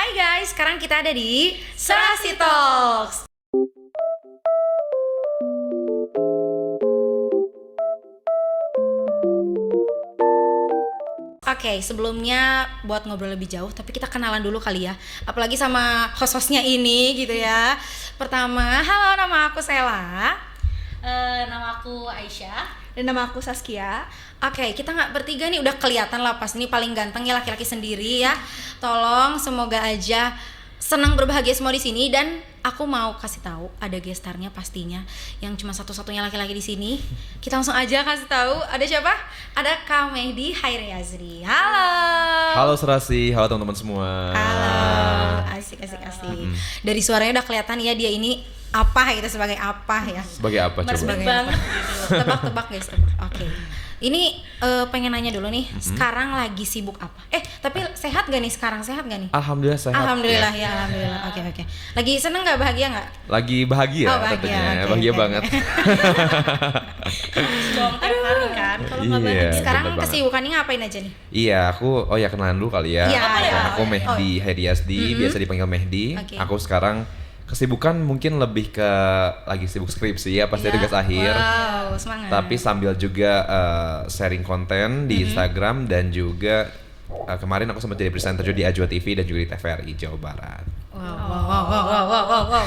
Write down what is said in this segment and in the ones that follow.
Hai guys, sekarang kita ada di Serasi Talks. Oke, sebelumnya buat ngobrol lebih jauh, tapi kita kenalan dulu kali ya. Apalagi sama host-hostnya ini gitu ya. Pertama, halo, nama aku Sela. Nama aku Aisyah. Dan nama aku Saskia. Oke, kita nggak bertiga nih, udah kelihatan lah pas ini paling ganteng ya laki-laki sendiri ya. Tolong, semoga aja senang berbahagia semua di sini. Dan aku mau kasih tahu ada gestarnya pastinya, yang cuma satu-satunya laki-laki di sini. Kita langsung aja kasih tahu, ada siapa? Ada Kak Mehdi Hairiazri. Halo. Halo Serasi, halo teman-teman semua. Halo. Asik. Dari suaranya udah kelihatan ya dia ini apa gitu, sebagai apa ya? Sebagai apa coba? Sebagai banget apa? gitu. Tebak guys, tebak. Oke. Ini pengen nanya dulu nih, sekarang lagi sibuk apa? Tapi sehat gak nih sekarang? Sehat gak nih? Alhamdulillah sehat. Alhamdulillah ya, alhamdulillah. Oke. Lagi seneng gak, bahagia gak? Lagi bahagia, Oh, bahagia, tentunya, oke, bahagia oke. banget. Dong tiap hari kan kalau nggak Iya. bahagia. Sekarang bener banget. kesibukannya ngapain aja nih? Iya, aku kenalan dulu kali ya. Iya, iya. Aku Mehdi Hairiazdi, biasa dipanggil Mehdi. Oke. Aku sekarang kesibukan mungkin lebih ke lagi sibuk skripsi ya, pasti Iya. tugas akhir. Wow, semangat. Tapi sambil juga sharing konten di Instagram dan juga kemarin aku sempat jadi presenter juga di Ajwa TV dan juga di TVRI Jawa Barat. Wow.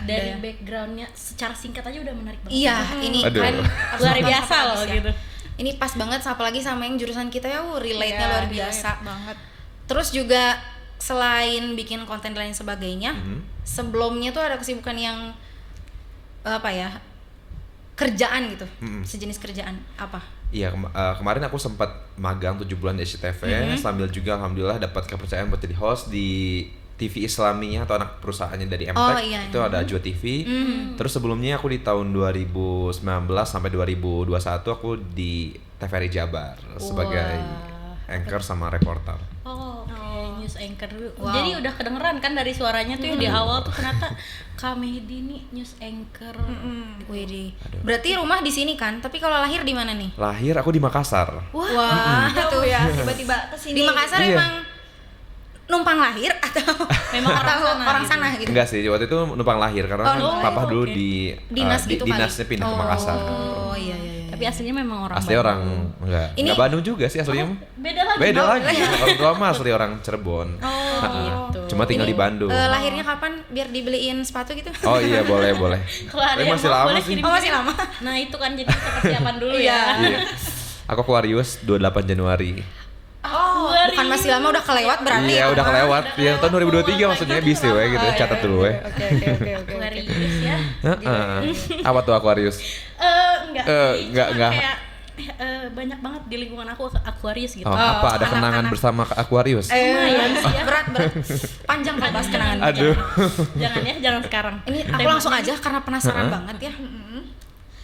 Dari backgroundnya secara singkat aja udah menarik banget. Iya, ini Aduh. keren. Luar biasa loh gitu. Ini pas banget, apalagi sama yang jurusan kita ya, relate-nya luar biasa banget. Terus juga selain bikin konten dan lain sebagainya, sebelumnya tuh ada kesibukan yang apa ya, kerjaan gitu, sejenis kerjaan apa? Iya, kemarin aku sempat magang 7 bulan di SCTV, sambil juga alhamdulillah dapat kepercayaan buat jadi host di TV Islaminya atau anak perusahaannya dari MTech. Oh, iya. Itu ada Ajwa TV. Terus sebelumnya aku di tahun 2019 sampai 2021 aku di TVRI Jabar sebagai anchor sama reporter. Oh, oke. News anchor dulu. Wow. Jadi udah kedengeran kan dari suaranya tuh yang di awal tuh ternyata Kak Mehdi nih news anchor. Widih. Berarti rumah di sini kan? Tapi kalau lahir di mana nih? Lahir aku di Makassar. Wah, Tuh ya, tiba-tiba kesini. di Makassar Iya. emang numpang lahir atau Memang orang sana gitu? Enggak sih, waktu itu numpang lahir karena papa dulu oke. di Dinas gitu kali? dinasnya pindah ke Makassar. Oh iya. Tapi aslinya memang orang Asli Bandung. orang enggak Bandung juga sih aslinya. Beda lagi. Beda dong. lagi. Orang tua mah asli orang Cirebon. Oh, gitu. Cuma tinggal di Bandung. Lahirnya kapan? Biar dibeliin sepatu gitu? Oh iya, boleh. Kalau ada Tapi yang masih mau, lama boleh sih. kirim. Oh, masih lama. Nah, itu kan jadi kita persiapan dulu ya. Iya. Aku Aquarius 28 Januari. Oh, bukan masih lama, udah kelewat berarti. Iya, udah kelewat. Ya tahun 2023 maksudnya bisa we gitu. Catat dulu we. Oke. Aquarius ya. Heeh. Apa tuh Aquarius? Enggak. Enggak. Kayak banyak banget di lingkungan aku Aquarius gitu. Oh, apa ada kenangan anak-anak. bersama Aquarius? Lumayan sih ya. Berat. Panjang kalau bahas kenangan. Aduh. Jangan sekarang. Ini aku langsung aja karena penasaran banget ya.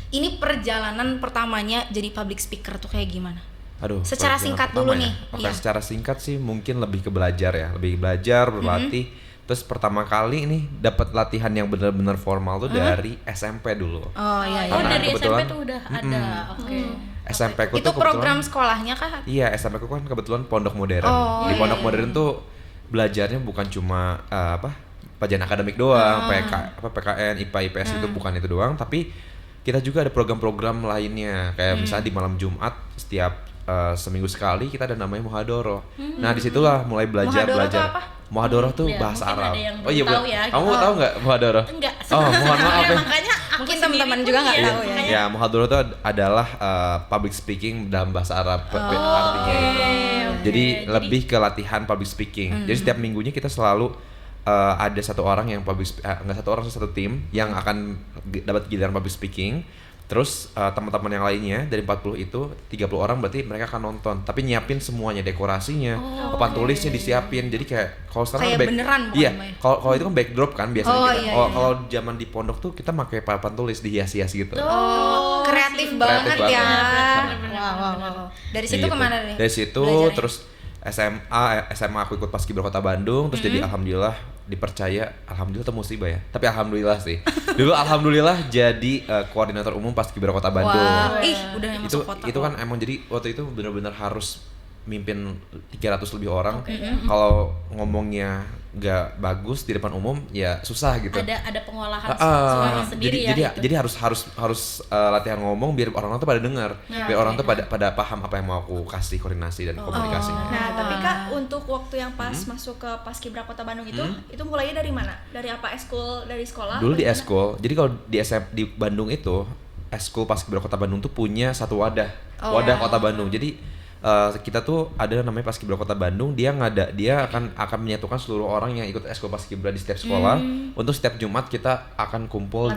Ini perjalanan pertamanya jadi public speaker tuh kayak gimana? Aduh. Secara perjalanan singkat pertama dulu ya. nih, Oke, iya. secara singkat sih mungkin lebih ke belajar ya, berlatih. Terus pertama kali ini dapat latihan yang benar-benar formal tuh dari SMP dulu. Oh iya. Oh, Karena dari SMP kebetulan- tuh udah ada. Oke. SMP ku Itu tuh program kebetulan- sekolahnya kah? Iya, SMP ku kan kebetulan pondok modern. Oh, Di pondok modern tuh belajarnya bukan cuma pelajaran akademik doang, PKN, IPA, IPS itu bukan itu doang, tapi kita juga ada program-program lainnya. Kayak misalnya di malam Jumat setiap seminggu sekali kita ada namanya muhadoroh. Nah, disitulah mulai belajar. Muhadoroh tuh apa? Muhadoroh tuh Ya, bahasa mungkin Arab. ada yang Oh iya, belum tahu ya, kamu gitu. tahu nggak muhadoroh? Enggak. Oh, mohon maaf ya. Makanya aku Mungkin sendiri teman-teman pun juga nggak iya, tahu ya. makanya- Ya, muhadoroh itu adalah public speaking dalam bahasa Arab artinya itu. Jadi lebih ke latihan public speaking. Jadi setiap minggunya kita selalu ada satu orang yang nggak satu orang, satu tim yang akan dapat giliran public speaking. Terus teman-teman yang lainnya dari 40 itu 30 orang berarti mereka akan nonton, tapi nyiapin semuanya, dekorasinya, papan tulisnya disiapin. Jadi kayak kalau sekarang Kayak beneran bukan iya, main. kalau itu kan backdrop kan biasanya Oh, kita. iya, Kalau zaman di pondok tuh kita pakai papan tulis dihias-hias gitu. Oh, kreatif banget Kreatif ya. banget. Wow. Dari situ Gitu. kemana nih? Dari situ belajarnya? terus SMA aku ikut Paskibra Kota Bandung, terus jadi alhamdulillah dipercaya, alhamdulillah itu musibah ya. Tapi alhamdulillah sih. Dulu alhamdulillah jadi koordinator umum Paskibra Kota Bandung. Wah, udah yang itu masuk kota. itu kan emang jadi waktu itu benar-benar harus mimpin 300 lebih orang. Kalau ngomongnya nggak bagus di depan umum ya susah gitu. Ada pengolahan suara sendiri jadi harus latihan ngomong biar orang tuh pada dengar, biar orang tuh pada paham apa yang mau aku kasih koordinasi dan komunikasinya. Nah, tapi Kak, untuk waktu yang pas masuk ke Paskibra Kota Bandung itu mulainya dari mana? Dari apa? Eskul dari sekolah? Dulu di eskul. Jadi kalau di Bandung itu eskul Paskibra Kota Bandung tuh punya satu wadah Kota Bandung. Jadi kita tuh ada namanya Paskibra Kota Bandung, dia akan menyatukan seluruh orang yang ikut eskul Paskibra di setiap sekolah. Untuk setiap Jumat kita akan kumpul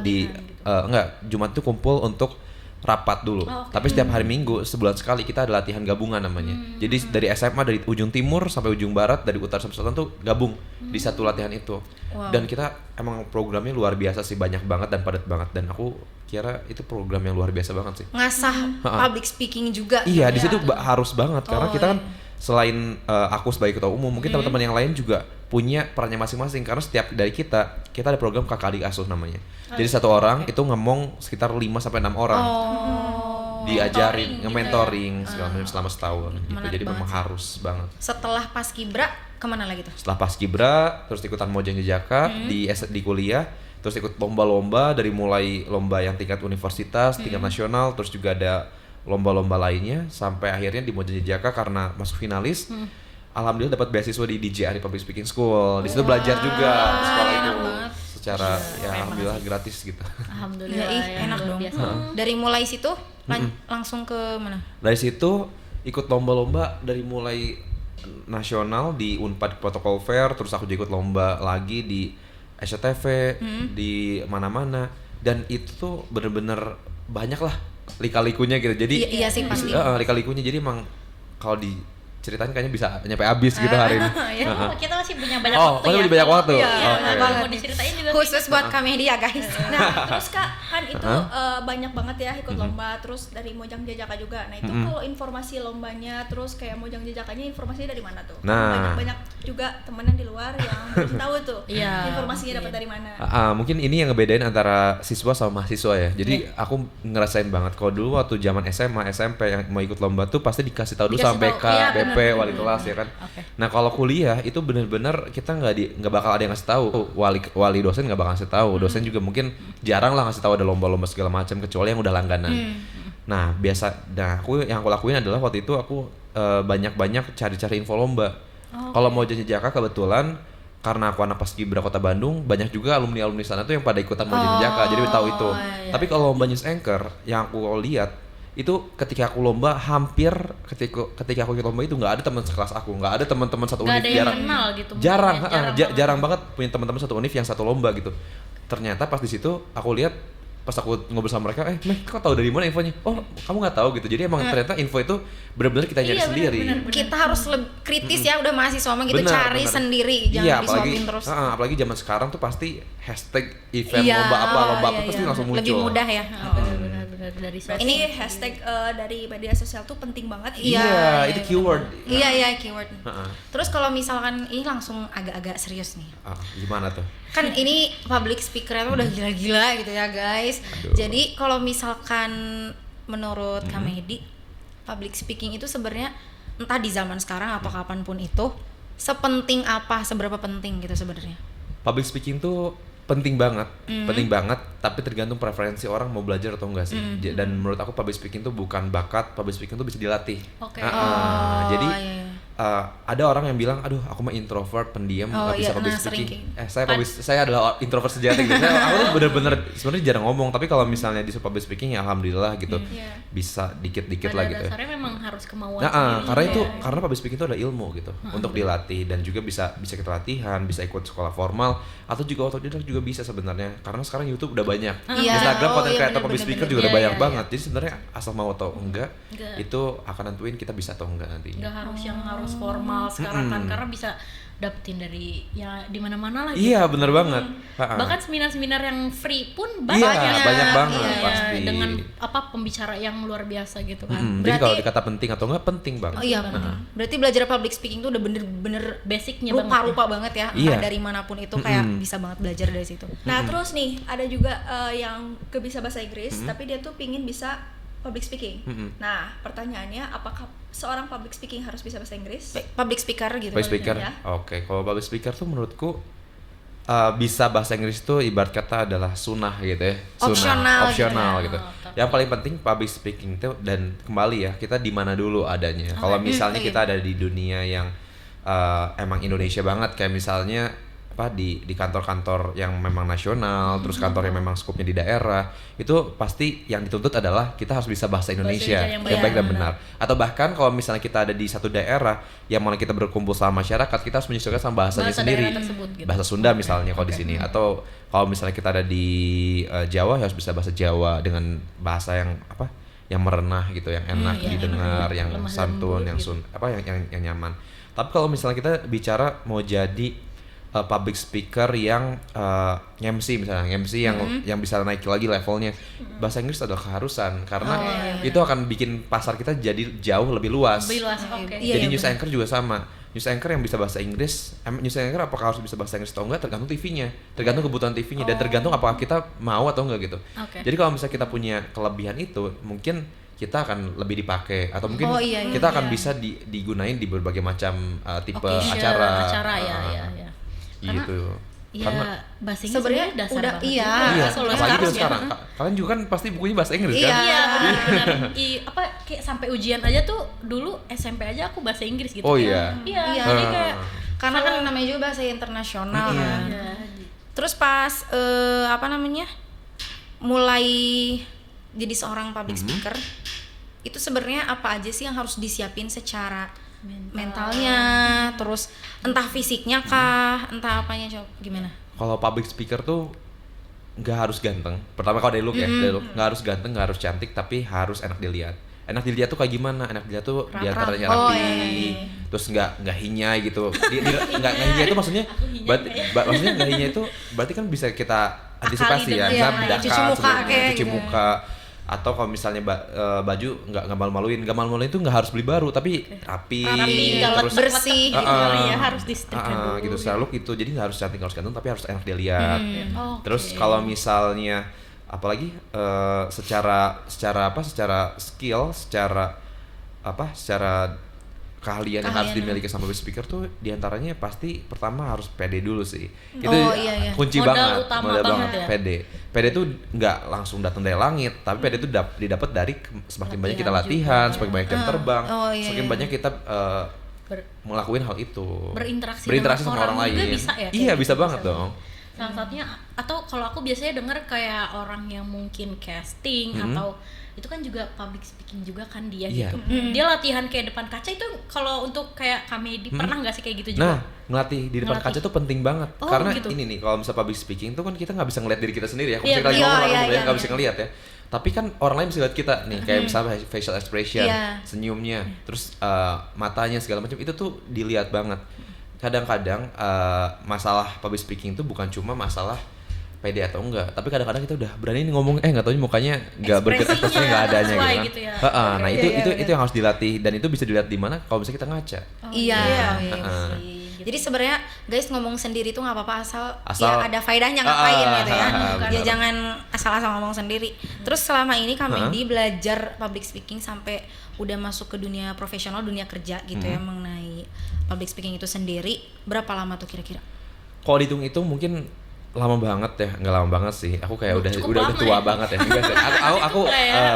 Jumat tuh kumpul untuk rapat dulu. Tapi setiap hari Minggu sebulan sekali kita ada latihan gabungan namanya. Jadi dari SMA dari ujung timur sampai ujung barat, dari utara sampai selatan tuh gabung di satu latihan itu. Dan kita emang programnya luar biasa sih, banyak banget dan padat banget, dan aku kira itu program yang luar biasa banget sih. Ngasah public speaking juga. Iya, di situ harus banget karena kita kan selain aku sebagai ketua umum, mungkin teman-teman yang lain juga punya perannya masing-masing, karena setiap dari kita ada program kakak adik asuh namanya. Jadi satu orang itu ngomong sekitar 5 sampai 6 orang. Diajarin, nge-mentoring segala macam selama setahun gitu. Jadi memang harus banget. Setelah Paskibra kemana lagi tuh? Setelah Paskibra terus ikutan Mojang Jejaka di kuliah, terus ikut lomba-lomba dari mulai lomba yang tingkat universitas, tingkat nasional, terus juga ada lomba-lomba lainnya sampai akhirnya di Mojang Jejaka karena masuk finalis. Alhamdulillah dapat beasiswa di DJI Public Speaking School. Di situ belajar juga di sekolah itu secara alhamdulillah gratis gitu. Alhamdulillah. Enak dong. Dari mulai situ langsung ke mana? Dari situ ikut lomba-lomba dari mulai nasional di Unpad Protocol Fair, terus aku juga ikut lomba lagi di SCTV, di mana-mana, dan itu tuh bener-bener banyak lah lika-likunya gitu. Jadi iya sih pasti. Lika-likunya, jadi emang kalau diceritain kayaknya bisa nyampe habis gitu hari ini. Kita masih punya banyak waktu ya. Masih banyak waktu. Mau diceritain juga khusus buat kami dia guys. Nah, terus Kak, kan itu banyak banget ya ikut lomba, terus dari Mojang Jejaka juga. Nah, itu kalau informasi lombanya, terus kayak Mojang Jejakanya informasinya dari mana tuh? Nah, banyak juga temenan di luar yang belum tahu tuh informasinya dapat dari mana. Mungkin ini yang ngebedain antara siswa sama mahasiswa ya. Jadi aku ngerasain banget kalau dulu waktu zaman SMA, SMP yang mau ikut lomba tuh pasti dikasih tahu dulu sama BK, BP, wali kelas ya kan. Nah, kalau kuliah itu bener-bener kita nggak bakal ada yang ngasih tahu. Wali dosen nggak bakal ngasih tahu. Dosen juga mungkin jarang lah ngasih tahu ada lomba-lomba segala macam kecuali yang udah langganan. Nah, yang aku lakuin adalah waktu itu aku banyak-banyak cari-cari info lomba. Kalau mau Jejaka kebetulan karena aku anak Paskibra Kota Bandung, banyak juga alumni sana tuh yang pada ikutan mau Jejaka, jadi tahu itu. Tapi kalau lomba News Anchor yang aku lihat itu ketika aku lomba hampir ketika aku ikut lomba itu nggak ada teman sekelas aku, nggak ada teman-teman satu univ, jarang banget punya teman-teman satu univ yang satu lomba gitu. Ternyata pas di situ aku lihat, pas aku ngobrol sama mereka, kau tahu dari mana infonya? Oh, kamu nggak tahu gitu. Jadi emang ternyata info itu benar-benar kita nyari sendiri. Bener. Kita harus kritis ya, udah mahasiswa gitu, cari sendiri, jangan disuapin terus. Apalagi zaman sekarang tuh pasti hashtag event lomba apa pasti langsung muncul. Lebih mudah ya. Benar dari ini hashtag dari media sosial tuh penting banget. Iya, itu keyword. Iya, keyword. Terus kalau misalkan ini langsung agak-agak serius nih. Gimana tuh? Kan ini public speaker itu udah gila-gila gitu ya guys. Jadi kalau misalkan menurut Kak Mehdi, public speaking itu sebenarnya entah di zaman sekarang atau kapanpun itu sepenting apa, seberapa penting gitu sebenarnya? Public speaking tuh penting banget, tapi tergantung preferensi orang mau belajar atau enggak sih. Dan menurut aku public speaking tuh bukan bakat, public speaking tuh bisa dilatih. Jadi ada orang yang bilang, aduh aku mah introvert, pendiam, nggak bisa public speaking. Saya adalah introvert sejati gitu. Aku tuh bener-bener sebenarnya jarang ngomong, tapi kalau misalnya di public speaking ya alhamdulillah gitu, bisa dikit-dikit lah gitu. Dasarnya memang harus kemauan. Karena public speaking itu ada ilmu gitu, untuk dilatih dan juga bisa kita latihan, bisa ikut sekolah formal atau juga otodidak juga bisa sebenarnya. Karena sekarang YouTube udah banyak, Instagram konten kreator public speaker juga udah banyak banget. Jadi sebenarnya asal mau atau enggak itu akan nentuin kita bisa atau enggak nantinya. Enggak harus yang harus formal sekarang kan, karena bisa dapetin dari ya di mana-mana lah gitu. Iya, benar banget. Bahkan seminar-seminar yang free pun banyak. Iya, banyak banget pasti. Dengan pembicara yang luar biasa gitu kan. Jadi kalau dikata penting atau enggak, penting banget. Iya, penting. Berarti belajar public speaking tuh udah bener-bener basicnya rupa banget ya. Dari manapun itu kayak bisa banget belajar dari situ. Nah, terus nih ada juga yang bisa bahasa Inggris, tapi dia tuh pingin bisa public speaking. Nah, pertanyaannya apakah seorang public speaking harus bisa bahasa Inggris? Public speaker gitu. Public speaker. Ya. Oke, kalau public speaker tuh menurutku bisa bahasa Inggris tuh ibarat kata adalah sunnah gitu ya. Opsional gitu. Yang paling penting public speaking itu, dan kembali ya, kita di mana dulu adanya. Kalau misalnya kita ada di dunia yang emang Indonesia banget, kayak misalnya di kantor-kantor yang memang nasional, terus kantor yang memang skupnya di daerah, itu pasti yang dituntut adalah kita harus bisa bahasa Indonesia yang baik dan benar. Atau bahkan kalau misalnya kita ada di satu daerah yang mau kita berkumpul sama masyarakat, kita harus menyesuaikan sama bahasanya sendiri. Tersebut, gitu. Bahasa Sunda misalnya kalau di sini, atau kalau misalnya kita ada di Jawa harus bisa bahasa Jawa dengan bahasa yang yang merenah gitu, yang enak didengar, yang santun, yang yang nyaman. Tapi kalau misalnya kita bicara mau jadi public speaker yang MC misalnya, MC yang bisa naik lagi levelnya, bahasa Inggris adalah keharusan karena itu akan bikin pasar kita jadi jauh lebih luas. Jadi news anchor juga sama. News anchor yang bisa bahasa Inggris, news anchor apakah harus bisa bahasa Inggris atau enggak tergantung TV-nya, tergantung kebutuhan TV-nya, dan tergantung apakah kita mau atau enggak gitu. Jadi kalau misalnya kita punya kelebihan itu, mungkin kita akan lebih dipakai, atau mungkin kita akan bisa digunain di berbagai macam tipe acara. Gitu. Karena bahasa Inggris sebenarnya dasar udah banget. Apalagi dari sekarang. Kalian juga kan pasti bukunya bahasa Inggris kan? Iya, benar. Kayak sampai ujian aja tuh dulu SMP aja aku bahasa Inggris gitu. Oh iya. Iya, jadi kayak karena kan namanya juga bahasa internasional kan. Terus pas mulai jadi seorang public speaker, itu sebenarnya apa aja sih yang harus disiapin secara mentalnya, terus entah fisiknya kah, entah apanya, coba gimana? Kalau public speaker tuh nggak harus ganteng. Pertama kalau dari look dari look nggak harus ganteng, nggak harus cantik, tapi harus enak dilihat. Enak dilihat tuh kayak gimana? Enak dilihat tuh diantaranya rapi, terus nggak hinyai gitu. Nggak hinyai itu maksudnya, maksudnya nggak hinyai itu berarti kan bisa kita antisipasi ya, cuci muka. Atau kalau misalnya baju nggak malu-maluin itu nggak harus beli baru, tapi rapi terus bersih harus disetrika gitu, secara look itu. Jadi nggak harus cantik, nggak harus ganteng, tapi harus enak dilihat. Terus kalau misalnya apalagi secara skill, secara keahlian yang harus dimiliki sama public speaker tuh diantaranya pasti pertama harus pede dulu sih. Itu kunci modal banget, utama modal banget banget. ya. Pede tuh nggak langsung datang dari langit, tapi pede tuh didapat dari semakin banyak kita latihan, semakin banyak jam terbang, semakin banyak kita ngelakuin hal itu. Berinteraksi sama orang lain. Juga bisa ya? Iya, bisa banget dong. Salah satunya, atau kalau aku biasanya denger kayak orang yang mungkin casting atau itu kan juga public speaking juga kan dia gitu. Dia latihan kayak depan kaca itu, kalau untuk kayak komedi pernah nggak sih kayak gitu juga? Nah, ngelatih di depan kaca tuh penting banget. Karena gitu. ini nih, kalau misalnya public speaking tuh kan kita nggak bisa ngeliat diri kita sendiri ya. Kalau kita lagi ngomong nggak bisa ngeliat ya. Tapi kan orang lain bisa lihat kita nih, kayak misalnya facial expression, senyumnya, terus matanya segala macam itu tuh dilihat banget. Kadang-kadang masalah public speaking itu bukan cuma masalah pede atau enggak, tapi kadang-kadang kita udah berani ngomong nggak tahu mukanya nggak bergerak, ekspresinya nggak adanya gitu kan. Nah itu yang harus dilatih, dan itu bisa dilihat di mana kalau misalnya kita ngaca. Jadi sebenarnya guys, ngomong sendiri tuh nggak apa-apa asal ya ada faedahnya, ngapain gitu ya. Ya jangan asal-asal ngomong sendiri. Terus selama ini Kamedi belajar public speaking sampai udah masuk ke dunia profesional, dunia kerja gitu ya, mengenai public speaking itu sendiri, berapa lama tuh kira-kira? Kalau dihitung-hitung mungkin lama banget ya, nggak lama banget sih. Aku kayak udah tua banget ya. Enggak sih. Aku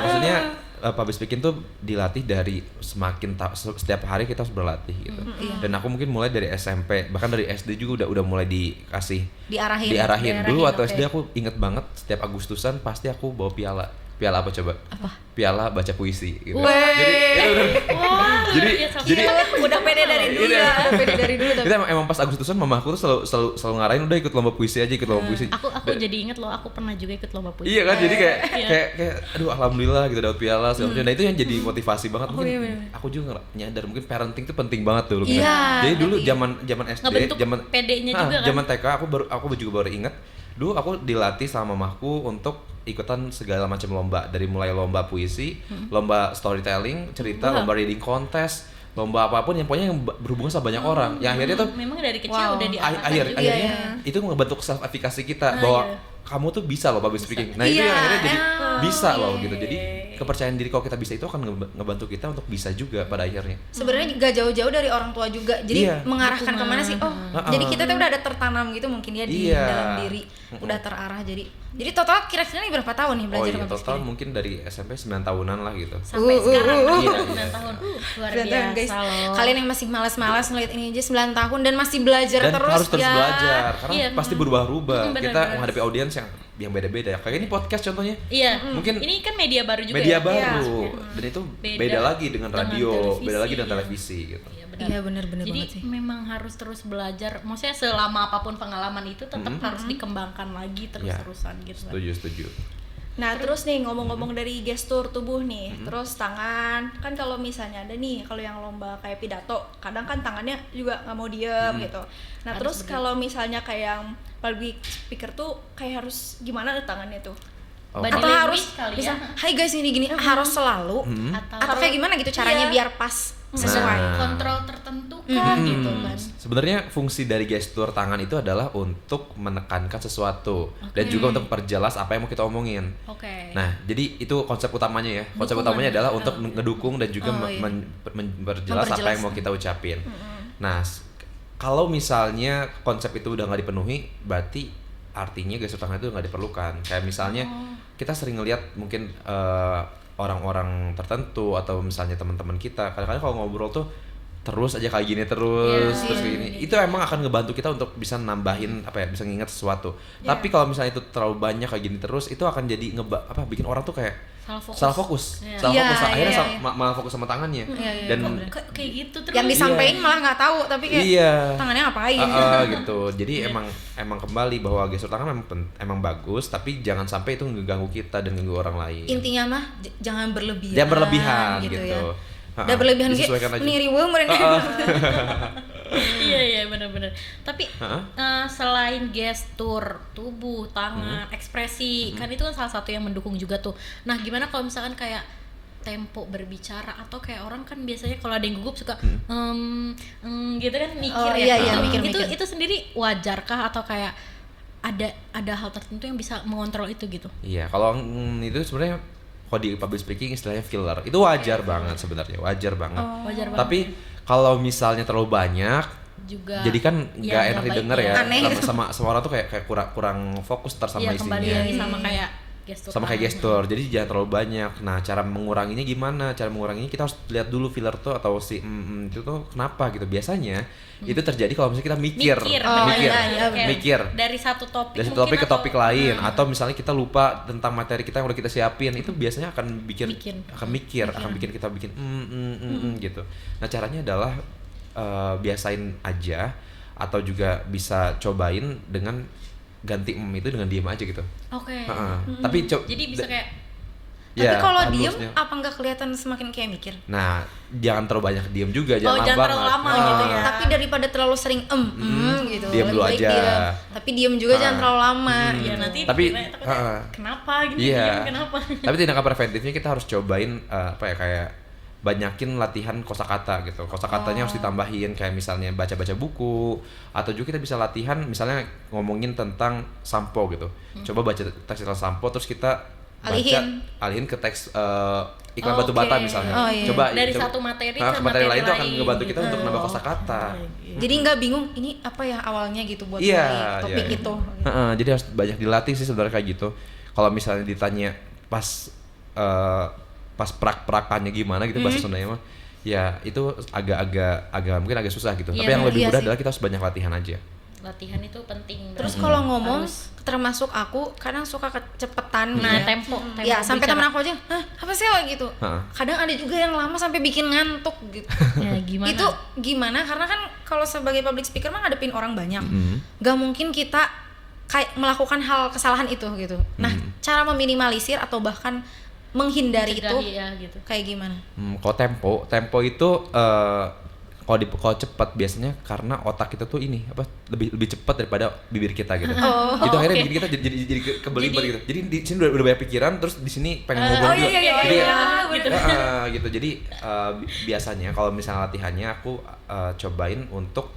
maksudnya public speaking tuh dilatih dari setiap hari kita harus berlatih gitu. Dan aku mungkin mulai dari SMP, bahkan dari SD juga udah mulai diarahin. Dulu atau SD aku inget banget setiap Agustusan pasti aku bawa piala apa coba? Piala baca puisi gitu. Jadi udah pede dari dulu Itu emang pas Agustusan mamaku tuh selalu ngarahin, udah ikut lomba puisi aja, ikut lomba puisi. Aku jadi inget loh, aku pernah juga ikut lomba puisi. Iya kan, jadi kayak aduh alhamdulillah gitu dapat piala segala macam. Nah itu yang jadi motivasi banget. Mungkin aku juga nyadar mungkin parenting tuh penting banget dulu. Jadi dulu zaman SD, zaman PD-nya juga kan. Zaman TK aku juga baru inget. Dulu aku dilatih sama mamaku untuk ikutan segala macam lomba, dari mulai lomba puisi, lomba storytelling, cerita, lomba reading contest, lomba apapun yang pokoknya yang berhubungan sama banyak orang. Yang akhirnya tuh memang dari kecil udah diarahkan. Akhirnya itu membentuk self efficacy kita bahwa kamu tuh bisa loh public speaking. Nah itu yang akhirnya jadi bisa loh gitu. Jadi kepercayaan diri kalau kita bisa itu akan ngebantu kita untuk bisa juga pada akhirnya. Sebenarnya gak jauh-jauh dari orang tua juga, jadi mengarahkan Dukungan. kemana sih? Jadi kita tuh udah ada tertanam gitu mungkin ya di dalam diri, udah terarah. Jadi total kira-kira nih berapa tahun nih belajar public total speaking? mungkin dari SMP 9 tahunan lah gitu. Sampai sekarang Iya. 9 tahun. Luar 9 tahun, guys. biasa loh. Kalian yang masih malas-malas ngeliat ini aja 9 tahun dan masih belajar Dan terus harus terus ya. belajar karena Iya, pasti berubah-ubah. benar, Kita benar. menghadapi audiens yang beda-beda. Kayak ini podcast contohnya. Iya, Mungkin ini kan media baru juga media ya. baru dan itu Beda beda lagi dengan dengan radio, televisi, beda lagi dengan iya. televisi gitu. Iya, benar. Iya bener-bener Jadi banget sih. memang harus terus belajar. Maksudnya selama apapun pengalaman itu tetap harus dikembangkan lagi terus-terusan gitu kan. Setuju. Nah terus nih ngomong-ngomong dari gestur tubuh nih, terus tangan kan kalau misalnya ada nih kalau yang lomba kayak pidato, kadang kan tangannya juga nggak mau diem gitu. Nah Harus terus berdiri. kalau misalnya kayak yang public speaker tuh kayak harus gimana tangannya tuh? Body Atau language harus kali bisa, ya. hai guys ini gini harus selalu atau kayak gimana gitu caranya Iya. biar pas sesuai. Nah. kontrol tertentu kan gitu kan. Sebenarnya fungsi dari gestur tangan itu adalah untuk menekankan sesuatu dan juga untuk perjelas apa yang mau kita omongin. Oke. Nah, jadi itu konsep utamanya ya. Konsep Dukungan. utamanya adalah untuk ngedukung dan juga Oh, iya. memperjelas apa yang mau kita ucapin. Nah, kalau misalnya konsep itu udah nggak dipenuhi, berarti artinya gestur tangan itu nggak diperlukan. Kayak misalnya kita sering ngelihat mungkin orang-orang tertentu atau misalnya teman-teman kita, kadang-kadang kalau ngobrol tuh terus aja kayak gini terus kayak gini. Itu emang akan ngebantu kita untuk bisa nambahin bisa nginget sesuatu. Tapi kalau misalnya itu terlalu banyak kayak gini terus, itu akan jadi bikin orang tuh kayak salah fokus. Iya. Iya, Akhirnya iya, iya. malah fokus sama tangannya. Iya, Dan Kayak gitu terus. yang disampaikan malah nggak tahu tapi kayak iya. tangannya ngapain. Gitu. Jadi emang kembali bahwa gestur tangan emang bagus, tapi jangan sampai itu ngeganggu kita dan ngeganggu orang lain. Intinya mah jangan berlebihan. Jangan berlebihan gitu. ya. Udah berlebihan kayak Disesuaikan aja. meniri gue Iya benar-benar. Tapi selain gestur tubuh, tangan, ekspresi, kan itu kan salah satu yang mendukung juga tuh. Nah, gimana kalau misalkan kayak tempo berbicara atau kayak orang kan biasanya kalau ada yang gugup suka gitu kan mikir Oh, ya. iya, Itu mikir. sendiri wajarkah atau kayak ada hal tertentu yang bisa mengontrol itu gitu? Iya, kalau itu sebenarnya kalau di public speaking istilahnya filler. Itu wajar banget sebenarnya, wajar banget. Wajar banget. Tapi kalau misalnya terlalu banyak Juga jadi kan nggak ya, enak nggak didengar baik ya. Aneh. Sama orang tuh kayak kurang fokus sama Iya, kembali isinya. lagi sama kayak gestur. Sama kayak tangan. gestur, jadi jangan terlalu banyak. Nah, cara menguranginya gimana? Cara menguranginya kita harus lihat dulu filler tuh atau itu tuh kenapa gitu. Biasanya itu terjadi kalau misalnya kita mikir, mikir. Dari satu topik Dari satu mungkin topik ke atau- topik lain, atau misalnya kita lupa tentang materi kita yang udah kita siapin, itu biasanya akan bikin kita bikin gitu. Nah, caranya adalah biasain aja atau juga bisa cobain dengan ganti itu dengan diem aja gitu. Oke. Tapi Jadi bisa kayak Tapi kalau diem harusnya. apa nggak kelihatan semakin kayak mikir? Nah, jangan terlalu banyak diem juga, jangan jangan terlalu lama banget. gitu ya. Tapi daripada terlalu sering gitu. Diem lebih dulu baik aja. diem. Tapi diem juga jangan terlalu lama. ya nanti Tapi, dikira, kayak, kenapa gitu Iya. diem, kenapa? Tapi tindakan preventifnya kita harus cobain kayak banyakin latihan kosakata gitu. Kosakatanya harus ditambahin kayak misalnya baca-baca buku atau juga kita bisa latihan misalnya ngomongin tentang sampo gitu. Coba baca teks tentang sampo terus kita alihin ke teks iklan batu bata misalnya. Oh, iya. Coba Dari coba- satu materi Nah, ke ke materi lain itu akan lain ngebantu kita gitu. untuk nambah kosakata. Jadi nggak bingung ini apa ya awalnya gitu buat Iya, mulai topik iya. itu. Jadi harus banyak dilatih sih sebenarnya kayak gitu. Kalau misalnya ditanya pas prak-prakannya gimana gitu bahasa Sundanya mah, ya itu agak mungkin agak susah gitu. Iya, Tapi yang lebih iya mudah sih. adalah kita harus banyak latihan aja. Latihan itu penting. Terus berarti. kalau ngomong Harus. termasuk aku kadang suka kecepetan Nah, ya. tempo Ya sampai bicara. temen aku aja, hah apa sih lah gitu. Heeh. Kadang ada juga yang lama sampai bikin ngantuk gitu. Ya, gimana? Itu gimana? Karena kan kalau sebagai public speaker mah ngadepin orang banyak, gak mungkin kita kayak melakukan hal kesalahan itu gitu. Nah, cara meminimalisir atau bahkan menghindari itu Mencegah, ya, gitu. kayak gimana? Kalau tempo itu kalau cepat biasanya karena otak kita tuh lebih cepat daripada bibir kita gitu. Itu akhirnya bikin kita jadi kebelibet gitu. Jadi di sini udah banyak pikiran, terus di sini pengen ngobrol juga. Jadi gitu. gitu. Jadi biasanya kalau misalnya latihannya aku cobain untuk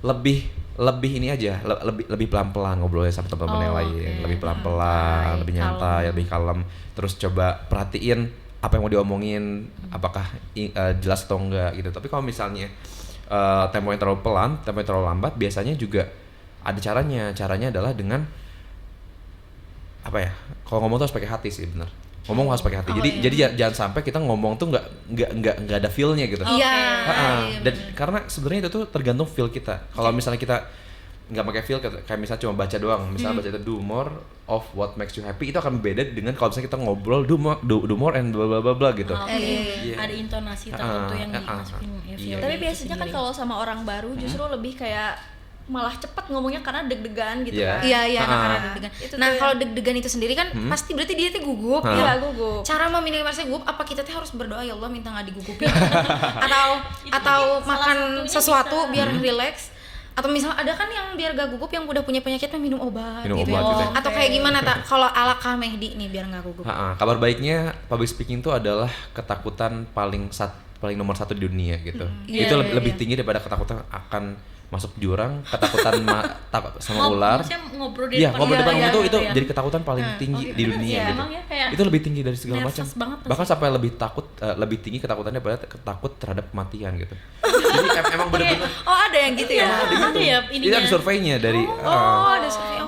lebih lebih ini aja, lebih pelan-pelan ngobrolnya sama teman-teman yang lain, lebih pelan-pelan, lebih nyantai, lebih kalem. Terus coba perhatiin apa yang mau diomongin, apakah jelas atau enggak gitu. Tapi kalau misalnya tempo yang terlalu pelan, tempo yang terlalu lambat, biasanya juga ada caranya. Caranya adalah dengan apa ya? Kalau ngomong tuh harus pakai hati sih, benar. Ngomong harus pakai hati. Jadi jangan sampai kita ngomong tuh nggak ada feel-nya gitu. Iya. Dan karena sebenarnya itu tuh tergantung feel kita. Kalau misalnya kita nggak pakai feel, kayak misalnya cuma baca doang, misalnya baca itu do more of what makes you happy, itu akan beda dengan kalau misalnya kita ngobrol do more and bla bla bla bla gitu. Ada intonasi tertentu yang dimasukin ya. Tapi biasanya kan kalau sama orang baru justru lebih kayak malah cepet ngomongnya karena deg-degan gitu kan. Iya, karena deg-degan. Nah, kalau deg-degan itu sendiri kan pasti berarti dia tuh gugup. Iya, gugup. Cara meminimalisasi gugup, apa kita tuh harus berdoa ya Allah minta nggak digugupin atau makan sesuatu biar relax, atau misal ada kan yang biar gak gugup yang udah punya penyakit minum obat gitu ya. Gitu. Atau kayak gimana tak kalau ala Kak Mehdi nih biar nggak gugup. Kabar baiknya public speaking itu adalah ketakutan paling nomor 1 di dunia gitu. Itu lebih tinggi daripada ketakutan akan masuk jurang, ketakutan takut sama ular. Ngobrol di depan umum itu jadi ketakutan paling tinggi di dunia gitu. Itu lebih tinggi dari segala macam. Bahkan sampai lebih tinggi ketakutannya daripada takut terhadap kematian gitu. Jadi emang benar-benar. Oh, ada yang gitu ya. Ada ya ini ada surveinya dari ada survei.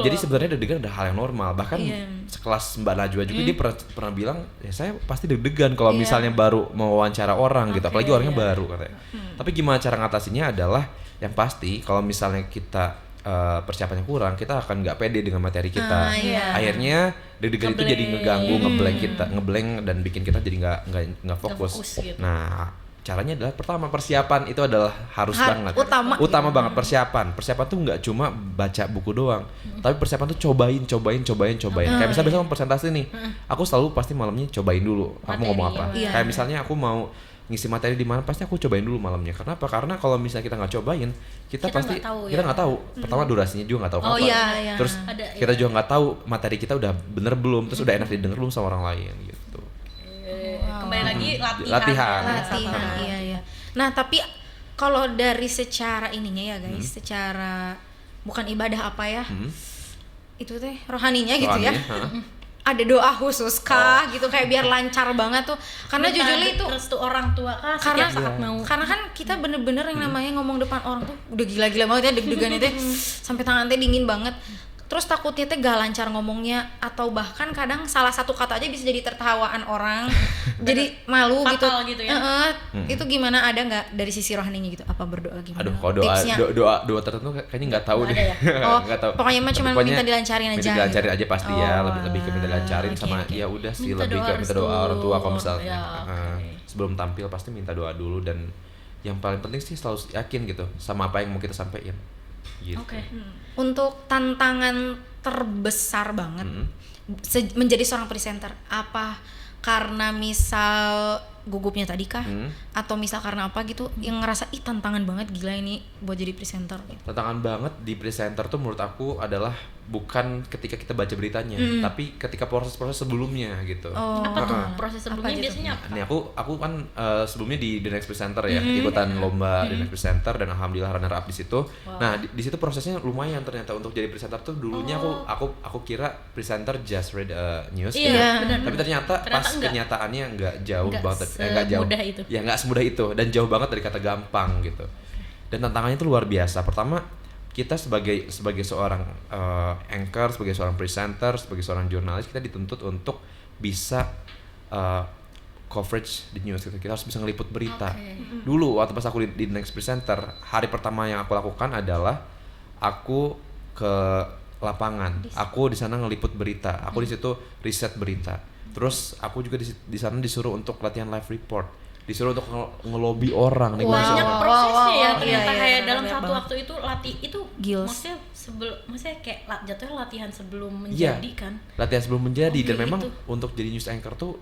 Jadi sebenarnya deg-degan udah hal yang normal. Bahkan sekelas Mbak Najwa juga dia pernah bilang, ya saya pasti deg-degan kalau misalnya baru mau wawancara orang gitu, apalagi orangnya baru katanya. Tapi gimana cara ngatasinnya adalah yang pasti kalau misalnya kita persiapannya kurang, kita akan nggak pede dengan materi kita. Akhirnya deg-degan itu jadi ngeganggu, ngeblank dan bikin kita jadi nggak fokus. Gitu. Nah, caranya adalah pertama persiapan itu adalah harus banget. Utama banget persiapan. Persiapan tuh nggak cuma baca buku doang, tapi persiapan tuh cobain. Kayak misalnya besok presentasi nih, aku selalu pasti malamnya cobain dulu. Aku mau ngomong apa? Kayak misalnya aku mau ngisi materi di mana, pasti aku cobain dulu malamnya. Karena apa? Karena kalau misalnya kita nggak cobain, kita pasti nggak tahu. Pertama durasinya juga nggak tahu apa. Terus kita juga nggak tahu materi kita udah bener belum, terus udah enak didengar belum sama orang lain gitu. Kembali lagi latihan. Iya. Nah, tapi kalau dari secara ininya ya guys, secara bukan ibadah apa ya, itu teh rohaninya gitu ya. Ada doa khusus kah gitu kayak biar lancar banget tuh, karena jujur itu restu orang tua kah setiap saat mau. Karena kan kita bener-bener yang namanya ngomong depan orang tuh udah gila-gila banget ya, deg-degan itu sampai tangan teh dingin banget. Terus takutnya teh gak lancar ngomongnya, atau bahkan kadang salah satu kata aja bisa jadi tertawaan orang, jadi malu gitu. Gitu ya. Itu gimana, ada nggak dari sisi rohaninya gitu? Apa berdoa gimana? Aduh, kalau doa tertentu kayaknya nggak tahu deh. Ya? Nggak tahu. Pokoknya mah cuma minta dilancarin aja. Minta dilancarin aja pasti ya, lebih ke minta dilancarin sama ya udah sih, lebih ke minta doa orang tua kalau misalnya. Sebelum tampil pasti minta doa dulu, dan yang paling penting sih selalu yakin gitu sama apa yang mau kita sampaikan. Gitu. Untuk tantangan terbesar banget menjadi seorang presenter, apa karena misal gugupnya tadi kah? Atau misal karena apa gitu yang ngerasa tantangan banget, gila ini buat jadi presenter gitu. Tantangan banget di presenter tuh menurut aku adalah bukan ketika kita baca beritanya, tapi ketika proses-proses sebelumnya gitu. Apa tuh proses sebelumnya biasanya apa? Nih aku kan sebelumnya di The Next Presenter ya, ikutan lomba The Next Presenter dan alhamdulillah runner up di situ. Nah, di situ prosesnya lumayan ternyata untuk jadi presenter tuh. Dulunya aku kira presenter just read news gitu. Tapi ternyata pas kenyataannya nggak jauh banget, nggak jauh. Itu. Ya nggak semudah itu, dan jauh banget dari kata gampang gitu. Dan tantangannya itu luar biasa. Pertama, kita sebagai seorang anchor, sebagai seorang presenter, sebagai seorang jurnalis, kita dituntut untuk bisa coverage di news gitu. Kita harus bisa ngeliput berita. Dulu waktu pas aku di Next Presenter, hari pertama yang aku lakukan adalah aku ke lapangan. Aku di sana ngeliput berita. Aku di situ riset berita. Terus aku juga di sana disuruh untuk latihan live report. Disuruh untuk ngelobi orang. Banyak prosesnya ya ternyata, kayak dalam satu waktu itu itu Gils. maksudnya kayak jatuhnya latihan sebelum menjadi kan. Latihan sebelum menjadi, dan memang untuk jadi news anchor tuh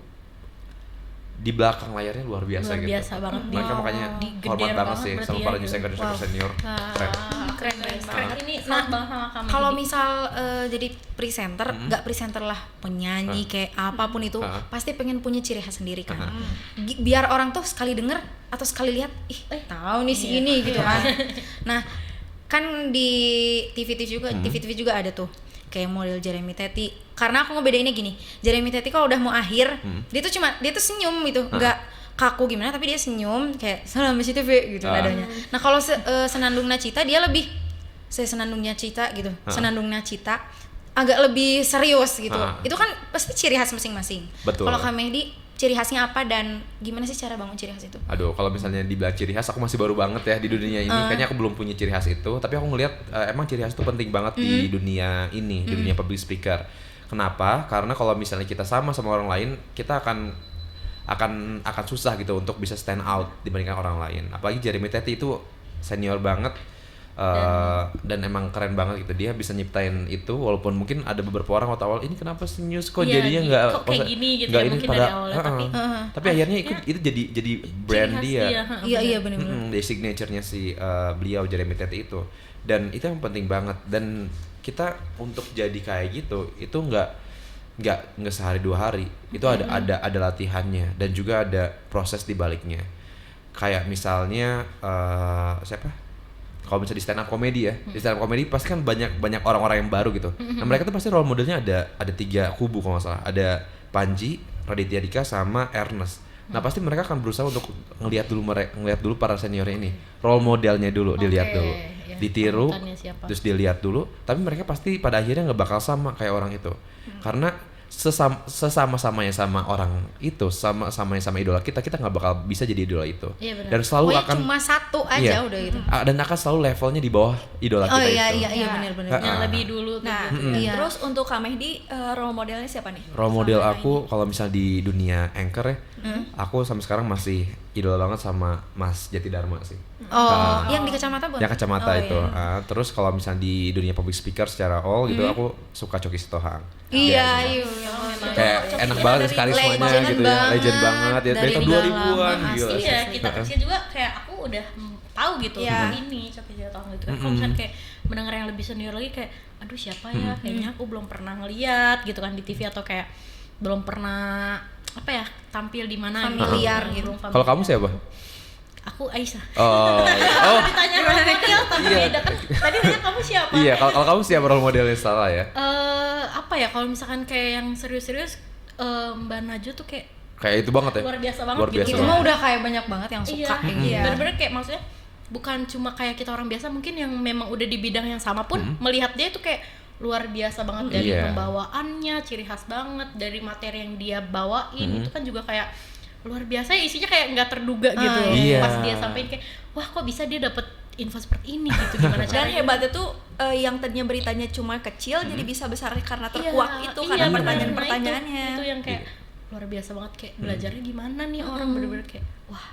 di belakang layarnya luar biasa gitu. Luar biasa banget. Mereka makanya hormat banget sih sama para news anchor senior. Keren. Ini salut banget sama kamu. Kalau misal jadi presenter, nggak presenter lah, penyanyi kayak apapun itu, pasti pengen punya ciri khas sendiri kan. Biar orang tuh sekali denger atau sekali lihat, tahu nih si ini gitu kan. Nah, kan di TV-TV juga ada tuh kayak model Jeremy Teti. Karena aku ngebedainnya gini, Jeremy Teti kalau udah mau akhir, dia tuh senyum gitu, nggak kaku gimana, tapi dia senyum kayak salam TV gitu nadanya. Nah kalau Senandungnya Cita dia lebih Senandungnya Cita gitu, Senandungnya Cita agak lebih serius gitu. Itu kan pasti ciri khas masing-masing. Kalau Kak Mehdi ciri khasnya apa dan gimana sih cara bangun ciri khas itu? Aduh, kalau misalnya dibilang ciri khas, aku masih baru banget ya di dunia ini. Kayaknya aku belum punya ciri khas itu. Tapi aku ngelihat emang ciri khas itu penting banget di dunia ini, di dunia public speaker. Kenapa? Karena kalau misalnya kita sama orang lain, kita akan susah gitu untuk bisa stand out dibandingkan orang lain. Apalagi Jeremy Teti itu senior banget. Dan emang keren banget gitu, dia bisa nyiptain itu walaupun mungkin ada beberapa orang waktu awal ini kenapa News kok jadinya nggak kayak gini gitu ya, mungkin pada, dari awalnya tapi akhirnya itu jadi brand dia. Iya benar-benar. Dari signature-nya si beliau Jeremy Teti itu, dan itu yang penting banget. Dan kita untuk jadi kayak gitu itu nggak sehari 2 hari, itu ada latihannya dan juga ada proses di baliknya. Kayak misalnya siapa? Kalau misalnya di stand up comedy ya, di stand up comedy pasti kan banyak orang-orang yang baru gitu. Nah mereka tuh pasti role modelnya ada 3 kubu kalau nggak salah. Ada Panji, Raditya Dika, sama Ernest. Nah pasti mereka akan berusaha untuk ngelihat dulu para seniornya ini, role modelnya dulu, dilihat dulu, ditiru, terus dilihat dulu. Tapi mereka pasti pada akhirnya nggak bakal sama kayak orang itu, karena sesama-samanya sama orang itu, sama idola kita nggak bakal bisa jadi idola itu. Dan selalu akan cuma satu aja udah gitu. Dan akan selalu levelnya di bawah idola kita itu. Iya benar-benar. Yang lebih dulu tuh. Nah, terus untuk Kak Mehdi, role modelnya siapa nih? Role model aku kalau misalnya di dunia anchor ya, aku sampai sekarang masih idola banget sama Mas Jati Dharma sih. Yang di kacamata bukan? Yang kacamata itu. Terus kalau misalnya di dunia public speaker secara gitu, aku suka Choky Sitohang. Iya. Kayak enak banget karismanya gitu ya, legend banget ya, dari tahun 2000-an gila. Iya, kita kecil juga kayak aku udah tahu gitu ini Choky Sitohang gitu kan. Kalau misalnya kayak mendengar yang lebih senior lagi kayak aduh siapa ya, kayaknya aku belum pernah ngeliat gitu kan di TV, atau kayak belum pernah tampil di mana familiar gitu. Kalau kamu siapa? Aku Aisyah. Ditanya role model tapi beda kan. Tadi nanya kamu siapa? Iya, kalau kamu siapa role modelnya salah ya? Kalau misalkan kayak yang serius-serius, Mbak Najwa tuh kayak itu banget ya. Luar biasa banget luar biasa gitu. Itu mah udah kayak banyak banget yang suka. Bener-bener kayak maksudnya bukan cuma kayak kita orang biasa, mungkin yang memang udah di bidang yang sama pun melihat dia tuh kayak luar biasa banget dari pembawaannya, ciri khas banget dari materi yang dia bawain. Itu kan juga kayak luar biasa, isinya kayak nggak terduga gitu. Pas dia sampein kayak wah kok bisa dia dapet info seperti ini gitu, gimana caranya. Dan hebatnya tuh yang tadinya beritanya cuma kecil jadi bisa besar karena terkuak itu karena pertanyaan-pertanyaannya. Itu yang kayak luar biasa banget, kayak belajarnya gimana nih orang, bener-bener kayak wah.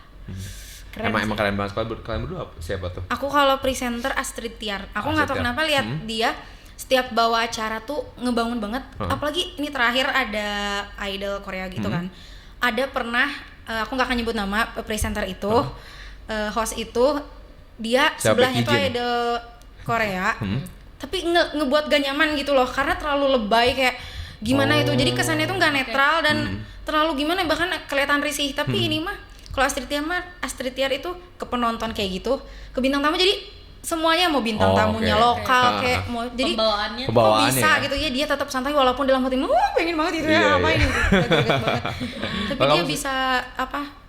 Keren emang keren banget. Kalian berdua siapa tuh? Aku kalau presenter Astrid Tiar. Aku nggak tahu kenapa lihat dia setiap bawa acara tuh ngebangun banget. Apalagi ini terakhir ada idol Korea gitu kan. Ada pernah aku nggak akan nyebut nama presenter itu, host itu dia sebelahnya tuh idol Korea. Tapi ngebuat gak nyaman gitu loh, karena terlalu lebay kayak gimana itu. Jadi kesannya tuh nggak netral dan terlalu gimana, bahkan kelihatan risih. Tapi ini mah kalau Astrid Tiar itu ke penonton kayak gitu, ke bintang tamu, jadi semuanya mau bintang tamunya lokal kayak mau, jadi kok bisa gitu ya, dia tetap santai walaupun dalam hati pengen banget itu ya ngapain gitu, banget. Tapi dia bisa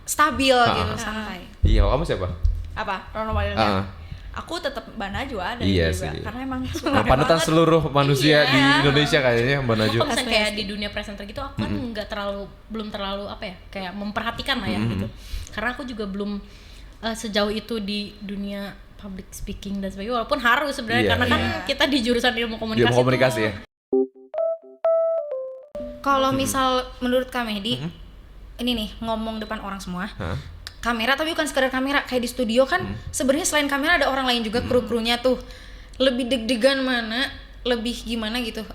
stabil gitu, santai. Iya, kamu siapa? Apa role modelnya? Aku tetap Mbak Najwa ada juga sih. karena emang panutan seluruh manusia di Indonesia kayaknya Mbak Najwa. Kalau misalnya kayak di dunia presenter gitu, aku kan belum terlalu kayak memperhatikan lah ya gitu. Karena aku juga belum sejauh itu di dunia public speaking dan sebagainya, walaupun harus sebenarnya karena kan kita di jurusan ilmu komunikasi ya. Kalau misal menurut Kak Mehdi, ini nih ngomong depan orang semua, kamera tapi bukan sekedar kamera, kayak di studio kan sebenarnya selain kamera ada orang lain juga, kru-krunya tuh lebih deg-degan mana, lebih gimana gitu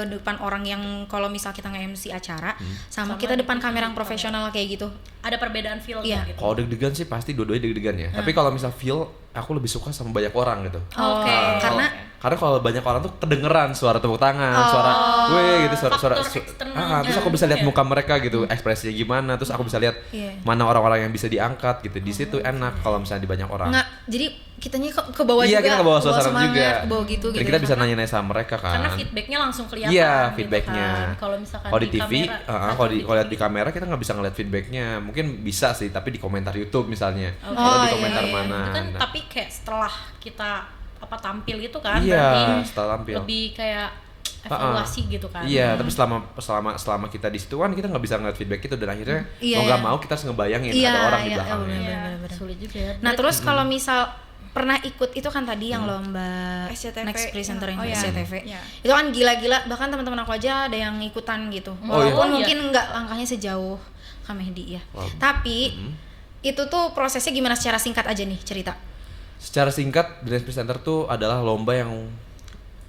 depan orang yang kalau misal kita nge-MC acara sama kita depan kamera yang profesional kayak gitu, ada perbedaan feel gitu. Kalau deg-degan sih pasti dua-duanya deg-degan ya. Tapi kalau misal feel, aku lebih suka sama banyak orang gitu. Karena Karena kalau banyak orang tuh kedengeran suara tepuk tangan, suara gue gitu, suara terus aku bisa lihat muka mereka gitu, ekspresinya gimana, terus aku bisa lihat mana orang-orang yang bisa diangkat gitu. Di situ enak kalau misalnya di banyak orang. Nggak, jadi kitanya ke bawah juga. Iya, kita ke bawah suasana semangat, juga. ke bawah gitu. Dan kita bisa nanya-nanya sama mereka kan. Karena feedbacknya langsung kelihatan. Iya, gitu feedbacknya. kan. Kalau misalkan Kalau di TV, kamera, kalau lihat di kamera kita nggak bisa ngeliat feedbacknya. Mungkin bisa sih, tapi di komentar YouTube misalnya. Oh, Atau di iya, komentar iya. mana. itu kan Nah, tapi kayak setelah kita tampil itu kan iya, berarti setelah tampil. lebih kayak evaluasi gitu kan. Iya, tapi selama kita di situ kan kita nggak bisa ngeliat feedback itu, dan akhirnya Iya, mau nggak iya. mau kita harus ngebayangin Iya, ada orang di iya, belakangnya. bener. Sulit juga ya. Nah, terus kalau misal pernah ikut itu kan tadi yang lomba SCTV. Next Presenter yang Oh, iya. SCTV. Iya. Itu kan gila-gila, bahkan teman-teman aku aja ada yang ikutan gitu. Oh, iya? Walaupun Oh, iya. mungkin nggak langkahnya sejauh Kak Mehdi ya. Wow. Tapi itu tuh prosesnya gimana secara singkat aja nih cerita. Secara singkat, The Next Presenter tuh adalah lomba yang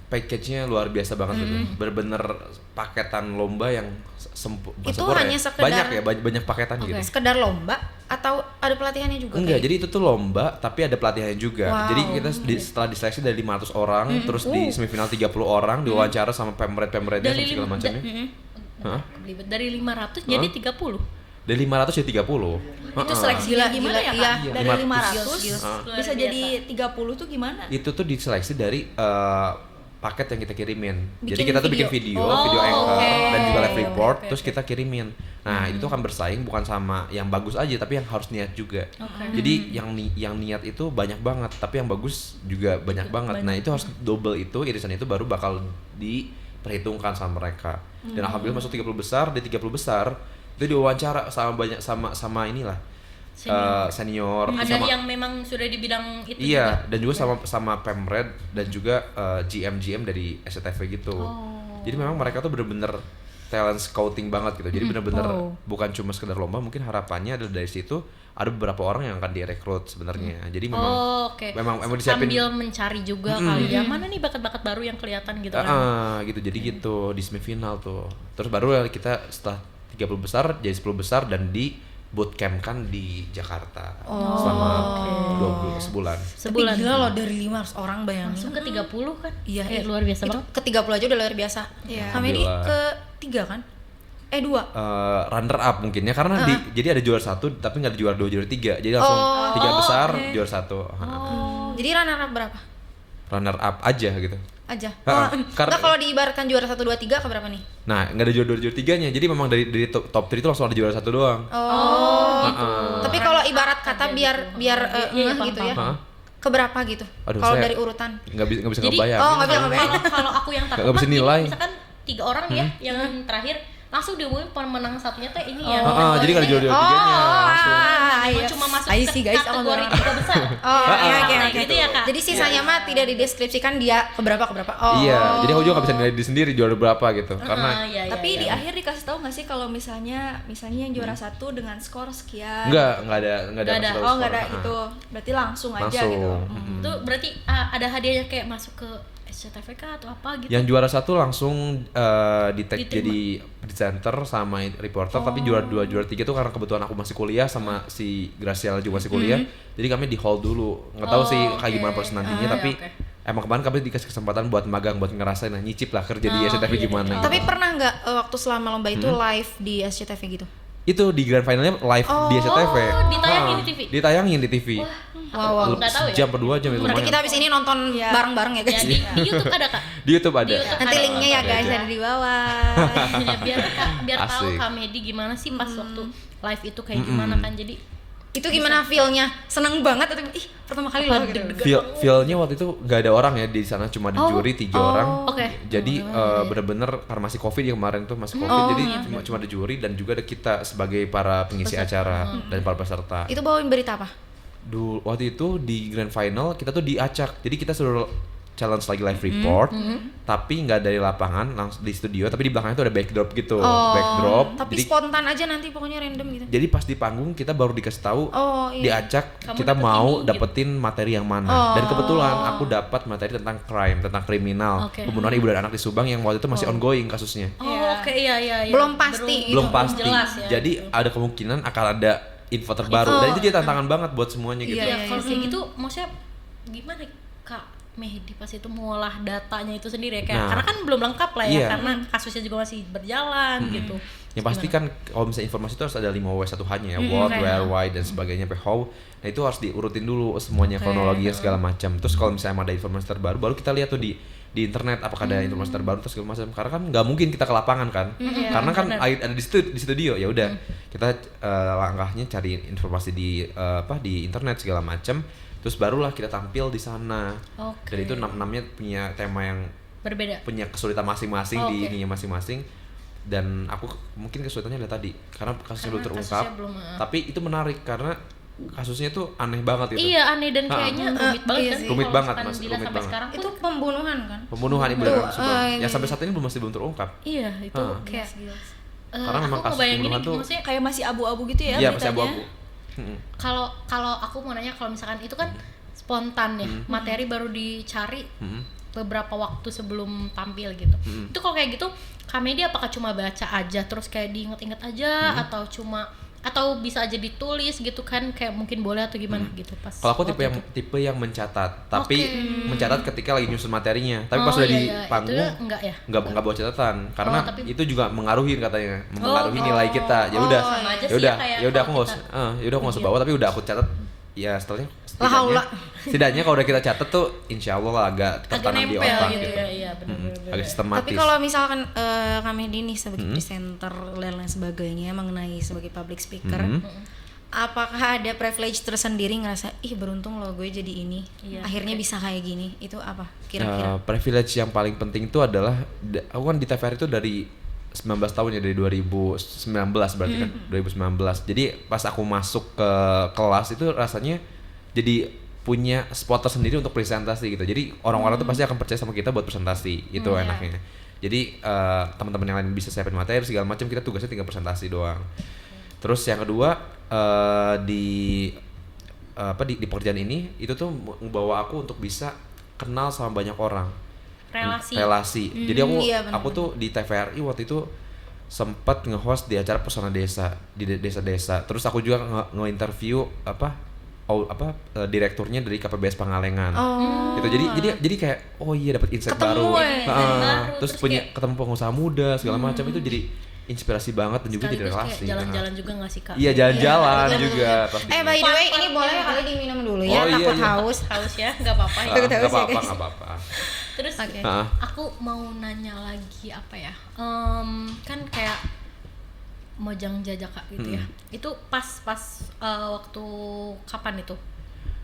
package-nya luar biasa banget gitu. Bener-bener paketan lomba yang Itu hanya sekedar- banyak ya, banyak paketan gitu. Sekedar lomba atau ada pelatihannya juga? Enggak, kayak? jadi itu tuh lomba tapi ada pelatihannya juga. Wow. Jadi kita setelah diseleksi dari 500 orang, terus di semifinal 30 orang diwawancara sama pemret-pemretnya Dari sama segala macamnya. Hah? dari 500 jadi 30. Dari 500 jadi 30. Itu Gila, seleksinya gimana gila, ya, Kak? iya. Dari 500 Luar bisa biasa. jadi 30 tuh gimana? Itu tuh diseleksi dari paket yang kita kirimin. Jadi Bikin kita tuh bikin video. video anchor oke. dan juga live report, Oke, terus kita kirimin. Nah, itu tuh akan bersaing bukan sama yang bagus aja, tapi yang harus niat juga. Jadi yang niat itu banyak banget, tapi yang bagus juga banyak banget. Nah, itu harus double itu, irisan itu baru bakal diperhitungkan sama mereka. Dan alhamdulillah masuk 30 besar, di 30 besar itu diwawancara sama inilah senior Ada sama, yang memang sudah di bidang itu iya, juga. dan juga sama Pemred dan juga GM dari SCTV gitu. Jadi memang mereka tuh bener-bener talent scouting banget gitu. Jadi bener-bener bukan cuma sekedar lomba, mungkin harapannya adalah dari situ ada beberapa orang yang akan direkrut sebenarnya. Jadi memang Oke. memang disiapin Sambil mencari juga kali ya. Mana nih bakat-bakat baru yang kelihatan gitu kan. gitu. Jadi gitu di semifinal tuh. Terus baru kita setelah 30 besar jadi 10 besar dan di bootcamp kan di Jakarta selama 2 sebulan. Sebulan. Tapi gila loh, dari 500 orang bayangin. Langsung ke 30 kan? Iya, luar biasa itu banget. ke 30 aja udah luar biasa. Iya. Kak Mehdi Alhamdulillah. ke 3 kan? 2. Runner up mungkin ya, karena jadi ada juara 1 tapi nggak ada juara 2, juara 3. Jadi langsung 3 besar, juara 1. Jadi runner up berapa? Runner up aja gitu. Aja. Ha-ha. Enggak, kalau diibaratkan juara 1 2 3 ke berapa nih? Nah, nggak ada juara 2, juara 3-nya. Jadi memang dari top 3 itu langsung ada juara 1 doang. Tapi kalau ibarat kata biar Iya, gitu ya. Hah? Ke berapa gitu? Aduh, Kalau saya dari urutan. nggak bisa Jadi, ngebayangin. nggak bisa ngebayangin. Kalau aku yang Nggak bisa jadi nilai. misalkan 3 orang ya yang terakhir langsung diumumin pemenang satunya teh ini ya. Jadi nggak ada juara 2, 3-nya langsung. Emang cuma masuk I ke see, guys, aku kategori nggak- 3 besar. Oke. Nah, gitu ya, Kak. Jadi sisanya mah tidak dideskripsikan dia ke berapa. Iya, jadi aku juga nggak bisa nilai diri sendiri juara berapa gitu. Karena Iya, Tapi iya. di akhir dikasih tahu nggak sih kalau misalnya yang juara 1 dengan skor sekian? nggak ada Nggak ada. kasih tahu Oh, nggak skor. ada gitu. Berarti langsung aja Langsung. gitu. Itu berarti ada hadiahnya kayak masuk ke SCTV kah atau apa gitu? Yang juara 1 langsung di tag Diterima. jadi presenter sama reporter, tapi juara 2, juara 3 tuh karena kebetulan aku masih kuliah sama si Graciela juga masih kuliah, jadi kami di hold dulu. Nggak tahu sih kayak gimana proses nantinya, tapi emang kemarin kami dikasih kesempatan buat magang, buat ngerasain, nyicip lah kerja di SCTV gimana. Tapi pernah nggak waktu selama lomba itu live di SCTV gitu? Itu di grand finalnya live di SCTV. ditayangin di TV? Ditayangin di TV. Wow. Nggak tahu ya. Jam per 2 jam itu Berarti lumayan. kita abis ini nonton Iya. bareng-bareng ya Ya, guys. di YouTube ada Kak. Di YouTube ada. Di YouTube Nanti ada. linknya ya Ada guys aja. ada di bawah. Ya, biar tahu Asik. Kak Mehdi gimana sih pas waktu live itu kayak gimana kan. Jadi Itu gimana feel-nya? Seneng banget atau ih pertama kali loh gitu. Feel-nya waktu itu nggak ada orang ya di sana, cuma di juri 3 orang. oke. Jadi bener-bener karena masih covid ya kemarin tuh masih covid, jadi cuma ada juri dan juga ada kita sebagai para pengisi acara dan para peserta. Itu bawain berita apa? Dulu waktu itu di grand final kita tuh diacak, jadi kita suruh challenge lagi live report, tapi nggak dari lapangan langsung di studio, tapi di belakangnya tuh ada backdrop gitu, backdrop. Tapi Jadi, spontan aja nanti pokoknya random gitu. jadi pas di panggung kita baru dikasih tahu Oh, iya. diacak Kamu kita dapet mau ini, gitu. dapetin materi yang mana. Dan kebetulan aku dapat materi tentang crime, tentang kriminal, Oke. pembunuhan ibu dan anak di Subang yang waktu itu masih ongoing kasusnya. Oke, iya. Belum pasti. Belum gitu. pasti. jelas ya, Jadi ada kemungkinan akan ada info terbaru dan itu jadi tantangan banget buat semuanya gitu. Iya, kalau kayak gitu maksudnya gimana Kak? Mehdi pas itu mengolah datanya itu sendiri ya kayak Nah. karena kan belum lengkap lah ya Iya. karena kasusnya juga masih berjalan gitu. Yang pasti kan kalau misalnya informasi itu harus ada 5W 1H-nya ya, what, where, why dan sebagainya, sampai how. Nah itu harus diurutin dulu semuanya, kronologinya segala macam. Terus kalau misalnya ada informasi terbaru, baru kita lihat tuh di internet apakah ada informasi terbaru terus segala macam. Karena kan nggak mungkin kita ke lapangan kan, karena kan ada di studio ya udah kita langkahnya cari informasi di di internet segala macam. Terus barulah kita tampil di sana. Oke. Dan itu enamnya punya tema yang Berbeda. punya kesulitan masing-masing di ininya masing-masing. Dan aku mungkin kesulitannya ada tadi karena kasusnya belum terungkap. kasusnya belum, Tapi itu menarik karena kasusnya tuh aneh banget gitu. Iya aneh dan kayaknya rumit banget iya kan. sih. Rumit Kalau banget, misalkan Mas, Dila rumit sampai banget. sekarang Itu pun pembunuhan kan? Pembunuhan ibu Tuh, yang sampai saat ini masih belum terungkap. iya itu Kayak Karena memang aku kasus ngebayangin pembunuhan tuh maksudnya Kayak masih abu-abu gitu ya iya masih beritanya. abu-abu. kalau aku mau nanya kalau misalkan itu kan spontan ya materi baru dicari beberapa waktu sebelum tampil gitu itu kalau kayak gitu Kamedi apakah cuma baca aja terus kayak diinget-inget aja atau bisa aja ditulis gitu kan kayak mungkin boleh atau gimana gitu pas Kalau aku waktu itu? tipe yang mencatat, tapi Oke. mencatat ketika lagi nyusun materinya. Tapi pas udah iya, di iya. panggung Itu enggak ya nggak bawa catatan karena tapi- itu juga mengaruhi katanya, mempengaruhi Oh, nilai kita. Ya udah, sama aja ya sih udah, ya kayak ya udah aku kalau nggak usah, ya udah aku nggak usah bawa tapi udah aku catat. Ya setidaknya kalau udah kita catat tuh insya Allah lah agak tertanam di nempel otak gitu gitu. ya iya benar-benar Agak sistematis. Tapi kalau misalkan kami nih sebagai presenter dan lain sebagainya mengenai sebagai public speaker, apakah ada privilege tersendiri ngerasa ih beruntung loh gue jadi ini, Iya, akhirnya bisa kayak gini, itu apa kira-kira? Privilege yang paling penting itu adalah aku kan di TVRI itu dari 19 tahun ya, dari 2019 berarti kan 2019. Jadi pas aku masuk ke kelas itu rasanya jadi punya spot tersendiri untuk presentasi gitu. Jadi orang-orang tuh pasti akan percaya sama kita buat presentasi. Itu enaknya. Jadi teman-teman yang lain bisa siapin materi segala macam, kita tugasnya tinggal presentasi doang. Terus yang kedua di pekerjaan ini itu tuh membawa aku untuk bisa kenal sama banyak orang. Relasi. Jadi iya, benar-benar. aku tuh di TVRI waktu itu sempat nge-host di acara Pesona Desa di desa-desa. Terus aku juga nge-interview direkturnya dari KPBS Pangalengan. Gitu. Jadi kayak oh iya dapat insight Ketemu baru. ya, Terus ketemu pengusaha muda segala macam, itu jadi inspirasi banget dan juga jadi sekaligus relasi. kayak jalan-jalan juga nggak sih kak Iya, jalan-jalan juga pastinya. By the way ini boleh kali diminum dulu ya, Oh, iya, takut iya. haus. haus ya nggak apa-apa ya Takut haus ya, Nggak guys. apa-apa. terus Oke. aku mau nanya lagi apa ya kan kayak Mojang Jajaka gitu ya itu pas waktu kapan itu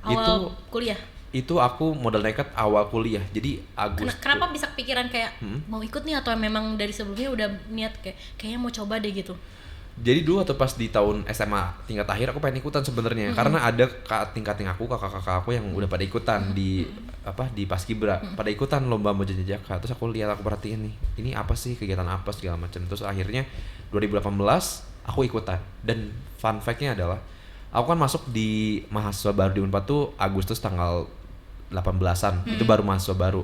awal kuliah Itu aku modal nekat awal kuliah. Jadi Agustus. kenapa bisa kepikiran kayak mau ikut nih atau memang dari sebelumnya udah niat kayaknya mau coba deh gitu Jadi dulu atau pas di tahun SMA tingkat akhir aku pengen ikutan sebenarnya karena ada tingkating aku, kakak-kakak aku yang udah pada ikutan di Paskibra, pada ikutan lomba Mojang Jajaka. Terus aku lihat, aku perhatiin nih, ini apa sih, kegiatan apa segala macam. Terus akhirnya 2018 aku ikutan. Dan fun fact-nya adalah aku kan masuk di mahasiswa baru di Unpad tuh Agustus tanggal 18-an. Itu baru mahasiswa baru.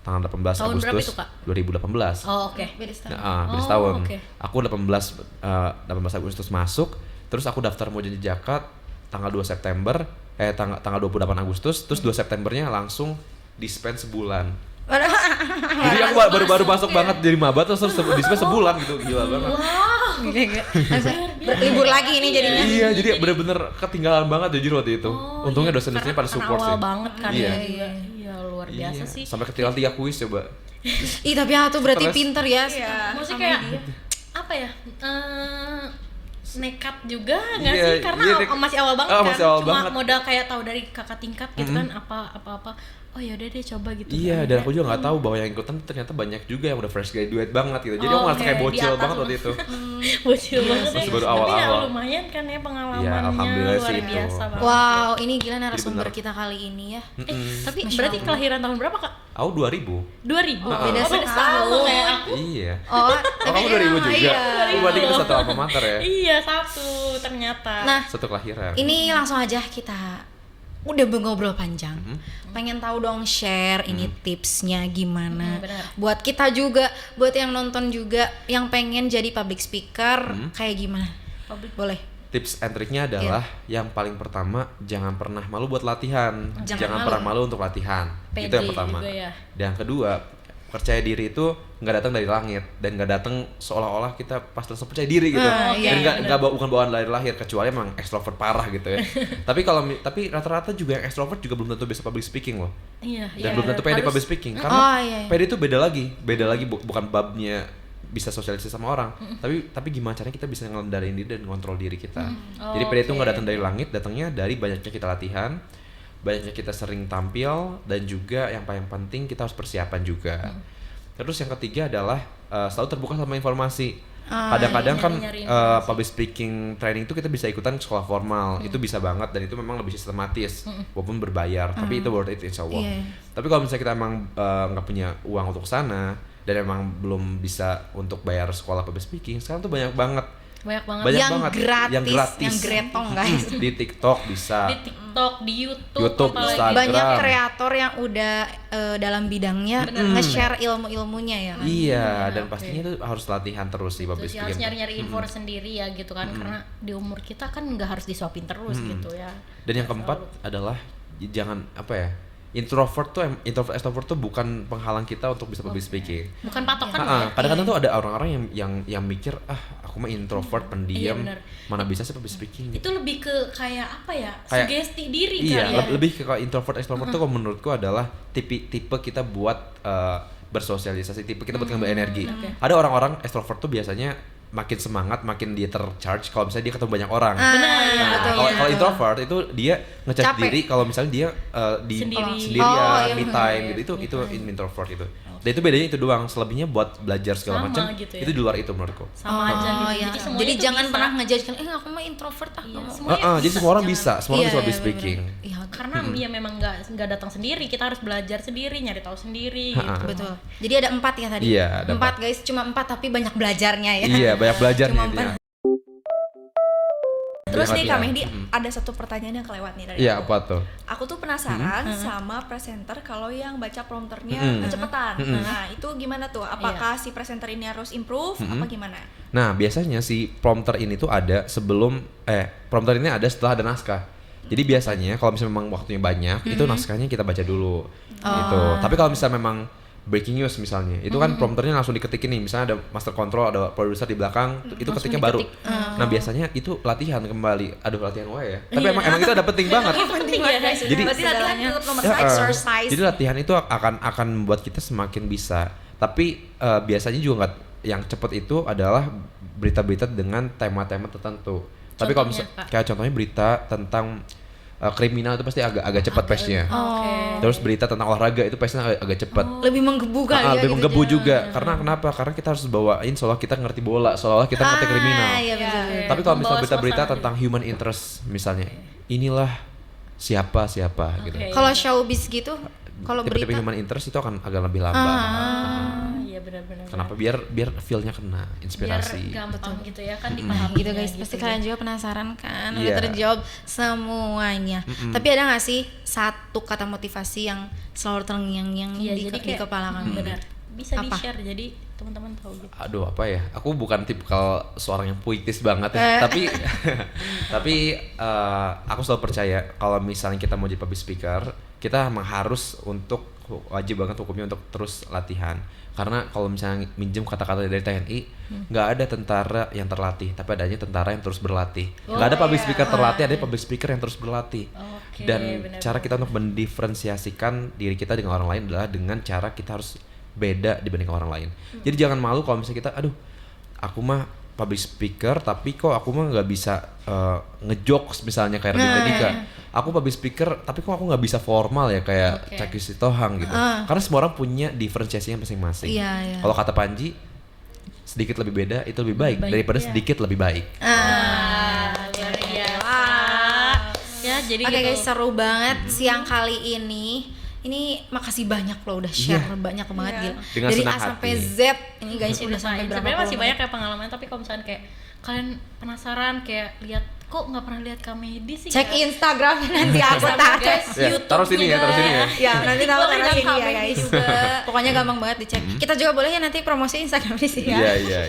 Tanggal 18 Tahun berapa Agustus itu, Kak? 2018. oh oke Beda setahun. Beda setahun. oke. Aku 18 Agustus masuk, terus aku daftar Mojang Jajaka tanggal 2 September, tanggal 28 Agustus, terus 2 Septembernya langsung dispen sebulan. Jadi aku baru masuk banget jadi maba terus dispen sebulan gitu, gila banget. Libur lagi ini jadinya. Iya, jadi bener-bener ketinggalan banget jujur waktu itu. Untungnya dosen-dosennya pada support awal sih. banget kan Iya. iya luar biasa sih Sampai ketinggalan 3 kuis coba. Ih tapi tuh berarti Stres. pinter ya. maksudnya kayak apa ya nekat juga nggak Iya, sih karena iya, masih awal banget kan masih awal cuma banget. modal kayak tahu dari kakak tingkat gitu kan apa oh ya udah deh coba gitu Iya, kan. dan aku juga nggak tahu bahwa yang ikutan ternyata banyak juga yang udah fresh graduate banget gitu. Jadi aku ngerasa Oke, kayak di bocil atas banget waktu itu. bocil banget masih sih. baru Tapi ya awal-awal. lumayan kan ya pengalamannya Iya, alhamdulillah luar sih itu. biasa banget. Wow, ini gila narasumber bener. kita kali ini ya. Tapi Masya berarti Allah. kelahiran tahun berapa kak? Aku 2000. 2000. beda Oh, setahun. sama kayak aku. Iya. Oh, Oh, kamu 2000 juga? Iya. Oh, berarti kita satu alma mater ya? Iya satu ternyata. Nah, Satu kelahiran. ini langsung aja kita udah ngobrol panjang. Pengen tahu dong share ini tipsnya gimana. benar. Buat kita juga, buat yang nonton juga yang pengen jadi public speaker kayak gimana? Boleh. tips and triknya adalah yang paling pertama jangan pernah malu buat latihan. Jangan pernah malu untuk latihan. Pede itu yang pertama. juga ya. Dan yang kedua, percaya diri itu nggak datang dari langit dan nggak datang seolah-olah kita pas langsung percaya diri gitu. iya, Dan bukan bawaan dari lahir, kecuali emang ekstrovert parah gitu ya. tapi rata-rata juga yang ekstrovert juga belum tentu bisa public speaking loh. Iya, Dan belum tentu pede public speaking karena pede itu beda lagi bukan babnya bisa sosialisasi sama orang, tapi gimana caranya kita bisa ngendaliin diri dan ngontrol diri kita. Jadi pede itu nggak datang dari langit, datangnya dari banyaknya kita latihan, banyaknya kita sering tampil, dan juga yang paling penting kita harus persiapan juga. Terus yang ketiga adalah selalu terbuka sama informasi. Kadang-kadang kan public speaking training itu kita bisa ikutan sekolah formal, itu bisa banget dan itu memang lebih sistematis walaupun berbayar, tapi itu worth it insya Allah. Tapi kalau misalnya kita emang nggak punya uang untuk sana dan emang belum bisa untuk bayar sekolah public speaking, sekarang tuh banyak banget yang gratis, yang gretong guys. Di TikTok bisa, di TikTok, di YouTube apalagi. Instagram. Banyak kreator yang udah dalam bidangnya nge-share ilmu-ilmunya ya kan. Iya, dan pastinya itu harus latihan terus sih public Terus speaking. harus nyari-nyari info sendiri ya gitu kan, karena di umur kita kan nggak harus disuapin terus gitu ya. Dan yang keempat adalah jangan introvert extrovert tuh bukan penghalang kita untuk bisa public speaking. Bukan patokan ya. Kadang-kadang tuh ada orang-orang yang mikir aku mah introvert, pendiam, bener. mana bisa sih public speaking. Itu lebih ke kayak apa ya? Kayak- Sugesti diri Iya, kali ya. lebih ke introvert extrovert tuh kalau menurutku adalah tipe kita buat bersosialisasi, tipe kita buat ngambil energi. Ada orang-orang extrovert tuh biasanya makin semangat, makin dia tercharge kalau misalnya dia ketemu banyak orang. Kalau introvert itu dia ngecharge Capek. diri kalau misalnya dia sendirian, me time gitu. Itu introvert itu. Dan itu bedanya itu doang. Selebihnya buat belajar segala Sama macam. gitu ya. Itu di luar itu menurutku. Sama aja gitu. Iya. semuanya Jadi tuh jangan bisa. pernah ngejudge aku mah introvert Iya, mau. semuanya Jadi semua orang bisa, semua orang Iya, bisa public iya, speaking. Iya, Karena ya memang nggak datang sendiri, kita harus belajar sendiri, nyari tahu sendiri Ha-ha. gitu. betul. Jadi ada 4 ya tadi. Iya, ada 4 guys, cuma 4 tapi banyak belajarnya ya. Iya, banyak belajar Cuma nih dia. Terus nih Kak Latihan. Mehdi, ada satu pertanyaan yang kelewat nih dari Iya, aku. apa tuh? Aku tuh penasaran sama presenter kalau yang baca prompternya kecepatan. Nah, itu gimana tuh? Apakah si presenter ini harus improve apa gimana? Nah, biasanya si prompter ini tuh ada prompter ini ada setelah ada naskah. Jadi biasanya kalau misalnya memang waktunya banyak, itu naskahnya kita baca dulu. Gitu. Tapi kalau misalnya memang breaking news misalnya, itu kan prompternya langsung diketikin nih. Misalnya ada master control, ada produser di belakang, itu Langsung ketiknya baru. diketik. Nah, biasanya itu latihan kembali. Aduh, latihan ya. Tapi emang itu ada penting banget. Penting ya guys. Jadi- berarti latihan tetap nomor Ya, satu. exercise. Jadi latihan itu akan membuat kita semakin bisa. Tapi biasanya juga nggak, yang cepet itu adalah berita-berita dengan tema-tema tertentu. Tapi kalau Contohnya, misalnya kayak contohnya berita tentang kriminal itu pasti agak cepat pace-nya. Terus berita tentang olahraga itu pace-nya agak cepat. Lebih menggebu kali ya. Lebih gitu menggebu ya. juga. Karena kenapa? Karena kita harus bawain seolah kita ngerti bola, seolah kita ngerti kriminal. Iya betul. Tapi kalau misalnya Membawa berita-berita suasana tentang human interest misalnya, inilah siapa gitu. Kalau showbiz gitu, kalau Tipe-tipe berita human interest itu akan agak lebih lambat. Iya benar-benar. Kenapa? Biar feel-nya kena, Biar inspirasi. gampang gitu ya kan Nah dipahami. gitu guys, pasti kalian juga penasaran kan, udah Iya. terjawab semuanya. Tapi ada gak sih satu kata motivasi yang selalu terngiang-ngiang Iya, di jadi di kayak kepala kamu? benar. Bisa Apa? di-share jadi teman-teman tahu gitu. Aduh, apa ya? Aku bukan tipikal seorang yang puitis banget ya. Tapi aku selalu percaya kalau misalnya kita mau jadi public speaker, kita memang harus wajib banget hukumnya untuk terus latihan. Karena kalau misalnya minjem kata-kata dari TNI, nggak ada tentara yang terlatih, tapi adanya tentara yang terus berlatih. Nggak ada public speaker terlatih, ada public speaker yang terus berlatih. Oke, Dan benar-benar. cara kita untuk mendiferensiasikan diri kita dengan orang lain adalah dengan cara kita harus beda dibanding orang lain. Jadi jangan malu kalau misalnya kita, aduh, aku mah public speaker tapi kok aku mah nggak bisa ngejokes misalnya kayak Raditya Dika. Aku public speaker tapi kok aku nggak bisa formal ya kayak Caki Sitohang gitu. Karena semua orang punya diferensiasinya masing-masing. Iya, iya. Kalau kata Panji, sedikit lebih beda itu lebih baik daripada sedikit lebih baik. Luar biasa. Ya, jadi Oke gitu. guys, seru banget siang kali ini. Ini makasih banyak loh udah share banyak banget gitu. Dengan Dari senang A sampai hati. Z. Ini guys udah sampai berapa Sebenarnya masih puluh banyak menit. ya pengalaman, tapi kalau misalnya kayak kalian penasaran kayak lihat kok nggak pernah lihat Kamedi sih. Cek guys? Instagramnya nanti aku taruh. guys. Ya, YouTube taruh sini ya, juga. taruh sini ya. Ya, nanti tahu Boleh taruh dan sini ya Kamedi guys. juga. Pokoknya gampang banget dicek. Kita juga boleh ya nanti promosi Instagram di sini ya. Iya.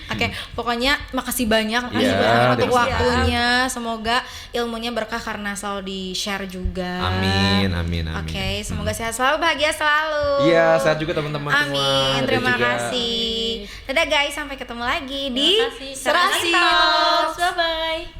Oke, pokoknya makasih banyak Iya, untuk terima kasih. waktunya. Semoga ilmunya berkah karena selalu di-share juga. Amin. Oke, semoga sehat selalu, bahagia selalu. Iya, sehat juga teman-teman semua. Amin, Dan terima juga- kasih. Dadah guys, sampai ketemu lagi di Terima kasih. Serasi Serasi Talks. Talks. Bye bye.